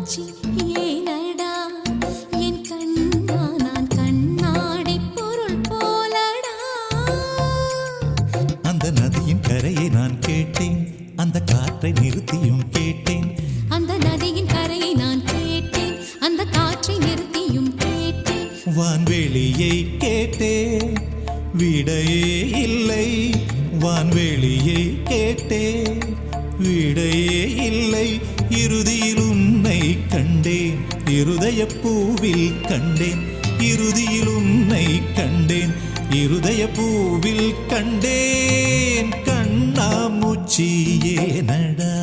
கண்ணாமூச்சி ஏனடா என் கண்ணா நான் கண்ணாடி பொருள் போலடா. அந்த நதியின் கரையை நான் கேட்டேன், அந்த காற்றை நிறுத்தியும் கேட்டேன். அந்த நதியின் கரையை நான் கேட்டேன், அந்த காற்றை நிறுத்தியும் கேட்டேன். வான்வெளியை கேட்டேன், விடையே இல்லை. வான்வெளியை கேட்டேன், விடையே இல்லை. இறுதியில் உன்னை கண்டேன், இருதய பூவில் கண்டேன். இறுதியில் உன்னை கண்டேன், இருதய பூவில் கண்டேன். கண்ணாமூச்சி ஏனடா.